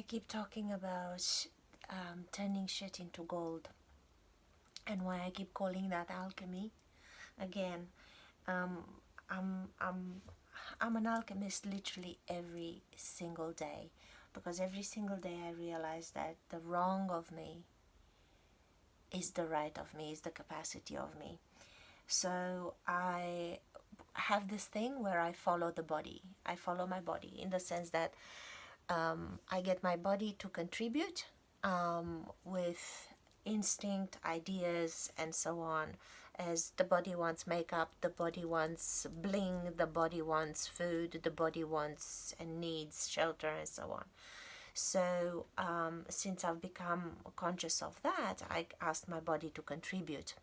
I keep talking about turning shit into gold, and why I keep calling that alchemy. Again, um, I'm I'm I'm an alchemist literally every single day, because every single day I realize that the wrong of me is the right of me, is the capacity of me. So I have this thing where I follow the body. I follow my body in the sense that I get my body to contribute with instinct, ideas, and so on. As the body wants makeup, the body wants bling, the body wants food, the body wants and needs shelter, and so on. So since I've become conscious of that, I asked my body to contribute.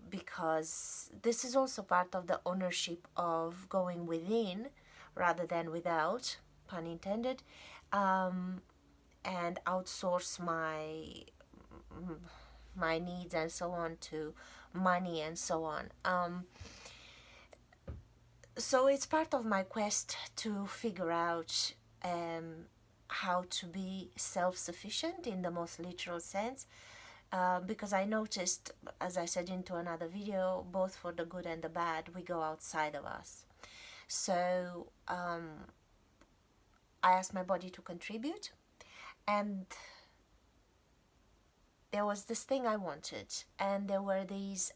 Because this is also part of the ownership of going within rather than without, pun intended, and outsource my needs and so on to money and so on. So it's part of my quest to figure out how to be self-sufficient in the most literal sense. Because I noticed, as I said into another video, both for the good and the bad, we go outside of us. So I asked my body to contribute, and there was this thing I wanted, and there were these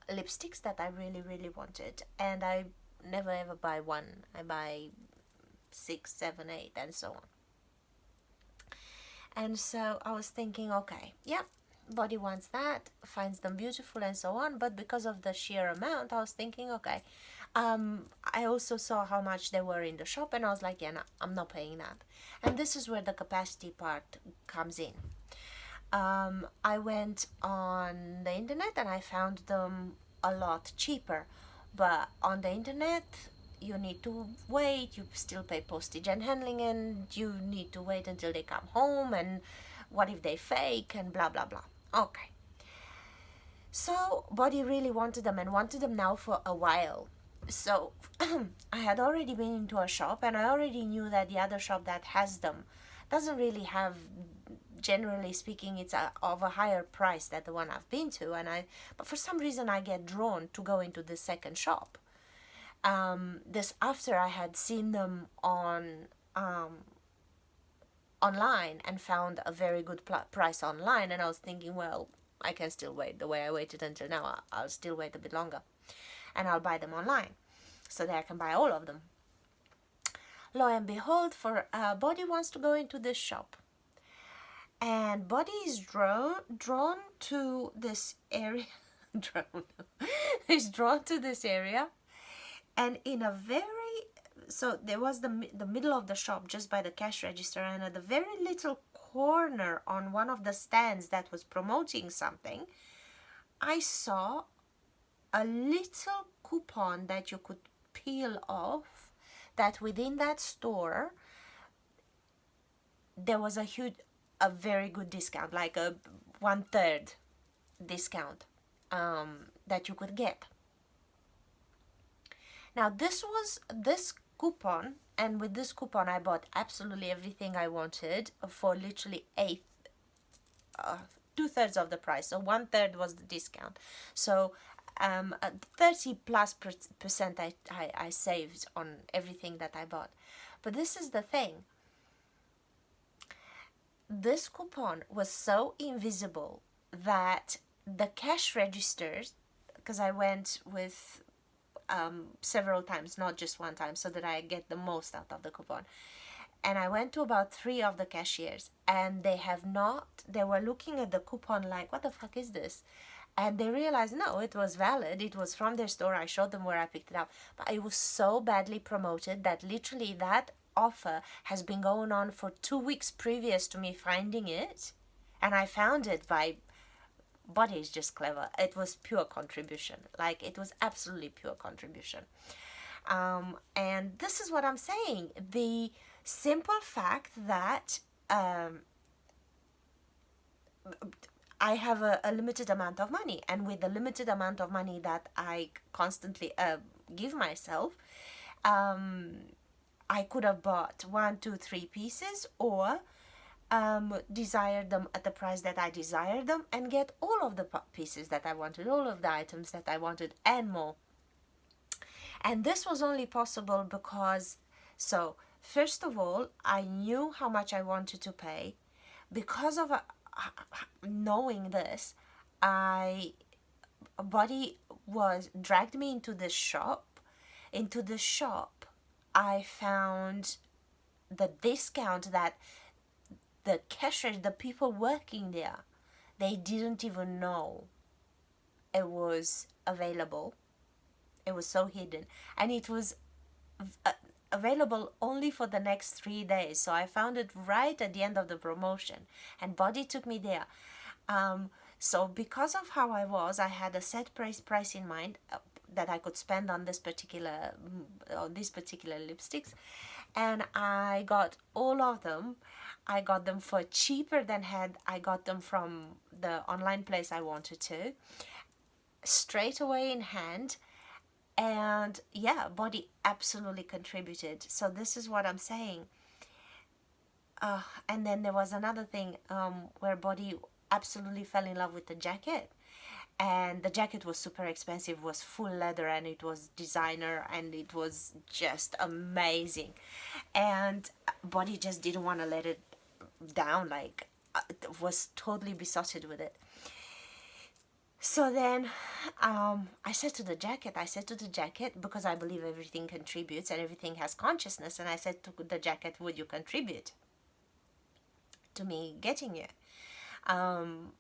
lipsticks that I really, really wanted, and I never ever buy one. I buy 6, 7, 8, and so on. And so I was thinking, okay, yeah, body wants that, finds them beautiful and so on, but because of the sheer amount, I was thinking, okay, I also saw how much they were in the shop, and I was like, yeah, no, I'm not paying that. And this is where the capacity part comes in. I went on the internet and I found them a lot cheaper, but on the internet you need to wait, you still pay postage and handling, and you need to wait until they come home, and what if they fake, and blah blah blah. Okay, so body really wanted them, and wanted them now for a while. So I had already been into a shop, and I already knew that the other shop that has them doesn't really have, generally speaking, it's of a higher price than the one I've been to, but for some reason I get drawn to go into the second shop. This after I had seen them on online and found a very good price online, and I was thinking, well, I can still wait the way I waited until now. I'll still wait a bit longer, and I'll buy them online so that I can buy all of them. Lo and behold, for body wants to go into this shop, and body is drawn to this area. Is drawn to this area, and in a very, so there was the middle of the shop just by the cash register, and at the very little corner on one of the stands that was promoting something, I saw a little coupon that you could peel off, that within that store there was a very good discount, like a 1/3 discount that you could get. Now this coupon, and with this coupon I bought absolutely everything I wanted for literally 2/3 of the price. So 1/3 was the discount. So 30+% I saved on everything that I bought. But this is the thing. This coupon was so invisible that the cash registers, because I went with several times, not just one time, so that I get the most out of the coupon. And I went to about 3 of the cashiers, and they were looking at the coupon like, what the fuck is this? And they realized, no, it was valid. It was from their store. I showed them where I picked it up. But it was so badly promoted that literally that offer has been going on for 2 weeks previous to me finding it. And I found it by, body is just clever. It was pure contribution. Like, it was absolutely pure contribution. And this is what I'm saying. The simple fact that I have a limited amount of money, and with the limited amount of money that I constantly give myself, I could have bought 1, 2, 3 pieces, or desire them at the price that I desired them and get all of the pieces that I wanted, all of the items that I wanted, and more. And this was only possible because, so first of all, I knew how much I wanted to pay. Because of knowing this, body was dragged me into the shop. Into the shop, I found the discount that the cashiers, the people working there, they didn't even know it was available. It was so hidden, and it was available only for the next 3 days. So I found it right at the end of the promotion, and Body took me there. So because of how I was, I had a set price in mind that I could spend on these particular lipsticks, and I got all of them. I got them for cheaper than had I got them from the online place I wanted to, straight away in hand. And yeah, Body absolutely contributed. So this is what I'm saying. And then there was another thing where Body absolutely fell in love with the jacket. And the jacket was super expensive, was full leather, and it was designer, and it was just amazing. And Body just didn't want to let it down, like was totally besotted with it. So then I said to the jacket, because I believe everything contributes and everything has consciousness, and I said to the jacket, would you contribute to me getting it? And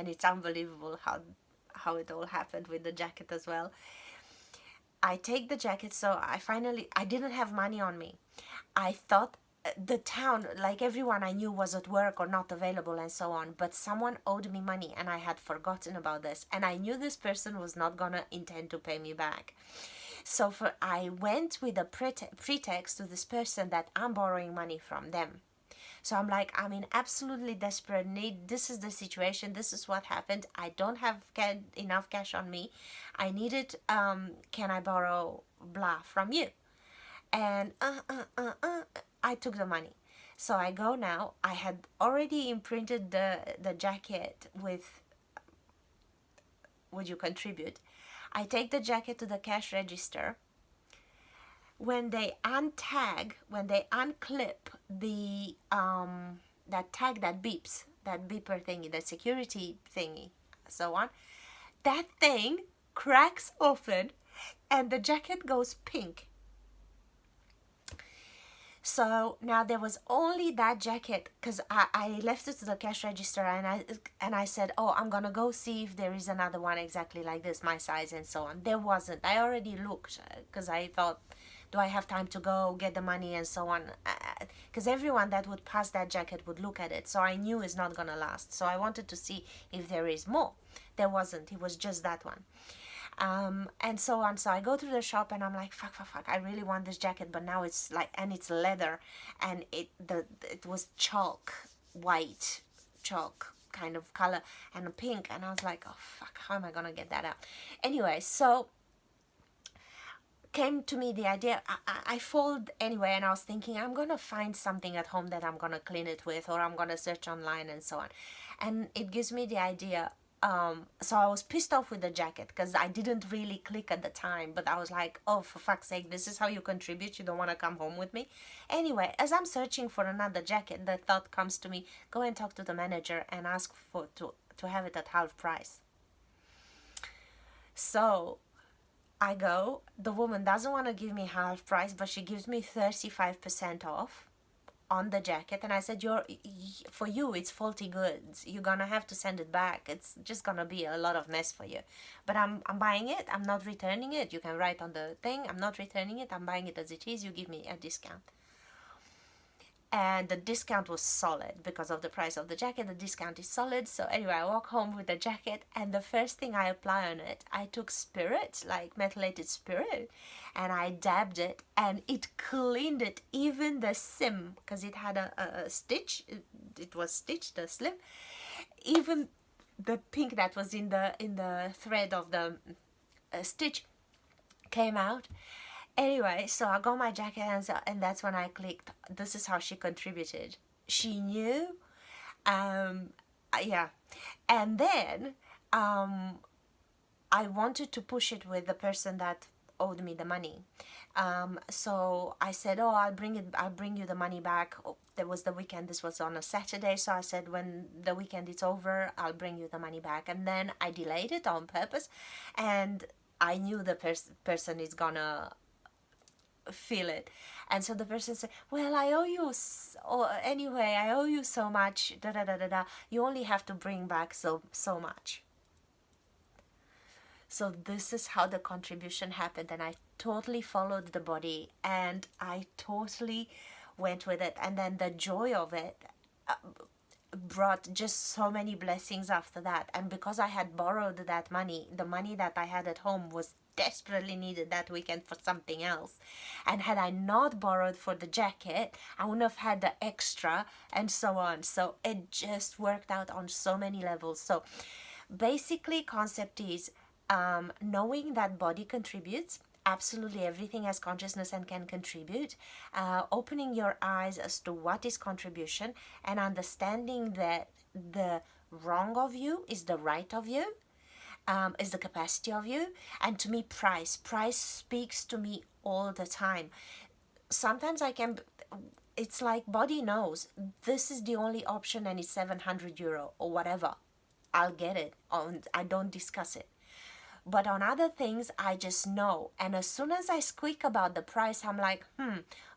it's unbelievable how it all happened with the jacket as well. I take the jacket, so I didn't have money on me. I thought the town, like everyone I knew, was at work or not available and so on, but someone owed me money and I had forgotten about this, and I knew this person was not gonna intend to pay me back. So I went with a pretext to this person that I'm borrowing money from them. So I'm like, I'm in absolutely desperate need. This is the situation. This is what happened. I don't have enough cash on me. I need it. Can I borrow blah from you? And I took the money. So I go now. I had already imprinted the jacket with, would you contribute? I take the jacket to the cash register. When they unclip the that tag that beeps, that beeper thingy, the security thingy, so on, that thing cracks open and the jacket goes pink. So now there was only that jacket, because I left it to the cash register, and I said, oh, I'm gonna go see if there is another one exactly like this, my size and so on. There wasn't. I already looked, because I thought, do I have time to go get the money and so on? Because everyone that would pass that jacket would look at it, so I knew it's not gonna last. So I wanted to see if there is more. There wasn't. It was just that one. And so on. So I go to the shop and I'm like, fuck, I really want this jacket, but now it's like, and it's leather, and it was white chalk kind of color, and pink, and I was like, oh fuck, how am I gonna get that out? Anyway, so came to me the idea, I fold anyway, and I was thinking, I'm gonna find something at home that I'm gonna clean it with, or I'm gonna search online and so on. And it gives me the idea. So I was pissed off with the jacket because I didn't really click at the time, but I was like, oh, for fuck's sake, this is how you contribute? You don't want to come home with me? Anyway, as I'm searching for another jacket, the thought comes to me, go and talk to the manager and ask to have it at half price. So I go, the woman doesn't want to give me half price, but she gives me 35% off on the jacket, and I said, for you it's faulty goods, you're gonna have to send it back, it's just gonna be a lot of mess for you, but I'm buying it, I'm not returning it, you can write on the thing, I'm not returning it, I'm buying it as it is, you give me a discount. And the discount was solid because of the price of the jacket. The discount is solid. So anyway, I walk home with the jacket, and the first thing I apply on it, I took spirit, like methylated spirit, and I dabbed it, and it cleaned it, even the seam, because it had a stitch, it was stitched, the slip, even the pink that was in the thread of the stitch came out. Anyway, so I got my jacket, and that's when I clicked. This is how she contributed. She knew. Yeah. And then I wanted to push it with the person that owed me the money. So I said, "Oh, I'll bring you the money back." Oh, there was the weekend. This was on a Saturday, so I said, "When the weekend is over, I'll bring you the money back." And then I delayed it on purpose, and I knew the person is gonna feel it. And so the person said, "Well, I owe you, anyway, I owe you so much, da da da da da. You only have to bring back so much." So this is how the contribution happened, and I totally followed the body, and I totally went with it. And then the joy of it brought just so many blessings after that. And because I had borrowed that money, the money that I had at home was desperately needed that weekend for something else. And had I not borrowed for the jacket, I wouldn't have had the extra, and so on. So it just worked out on so many levels. So basically, concept is knowing that body contributes. Absolutely everything has consciousness and can contribute. Opening your eyes as to what is contribution, and understanding that the wrong of you is the right of you, is the capacity of you. And to me, price speaks to me all the time. Sometimes it's like body knows this is the only option, and it's 700 euro or whatever. I'll get it. I don't discuss it. But on other things, I just know. And as soon as I squeak about the price, I'm like,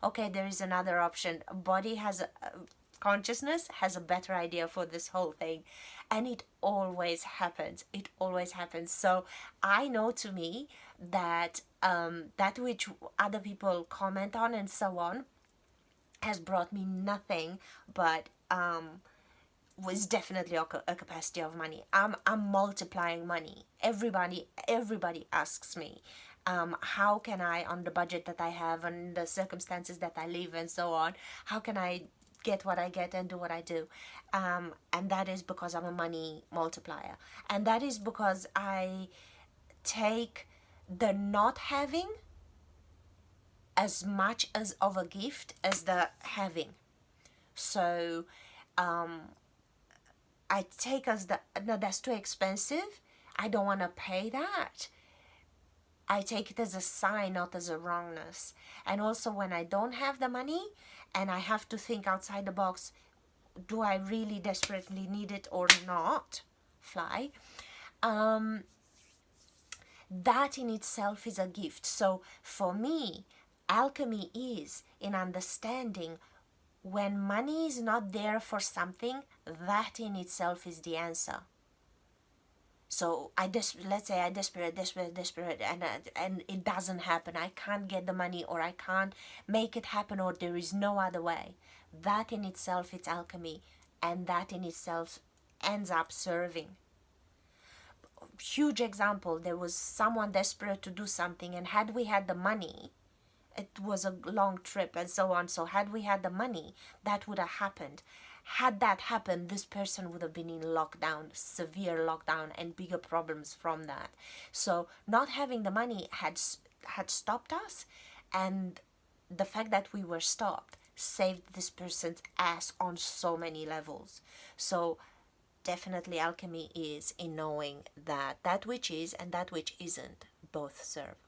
okay, there is another option. Body has consciousness has a better idea for this whole thing. And it always happens. It always happens. So I know, to me, that that which other people comment on and so on has brought me nothing but was definitely a capacity of money. I'm multiplying money. Everybody asks me, how can I, on the budget that I have and the circumstances that I live and so on, how can I get what I get and do what I do? And that is because I'm a money multiplier. And that is because I take the not having as much as of a gift as the having. So I take as no, that's too expensive, I don't want to pay that. I take it as a sign, not as a wrongness. And also, when I don't have the money and I have to think outside the box, do I really desperately need it or not? Fly. That in itself is a gift. So for me, alchemy is in understanding when money is not there for something, that in itself is the answer. So let's say I desperate, and it doesn't happen. I can't get the money, or I can't make it happen, or there is no other way. That in itself is alchemy, and that in itself ends up serving. Huge example, there was someone desperate to do something, and had we had the money, it was a long trip and so on. So had we had the money, that would have happened. Had that happened, this person would have been in lockdown, severe lockdown, and bigger problems from that. So not having the money had stopped us, and the fact that we were stopped saved this person's ass on so many levels. So definitely alchemy is in knowing that that which is and that which isn't both serve.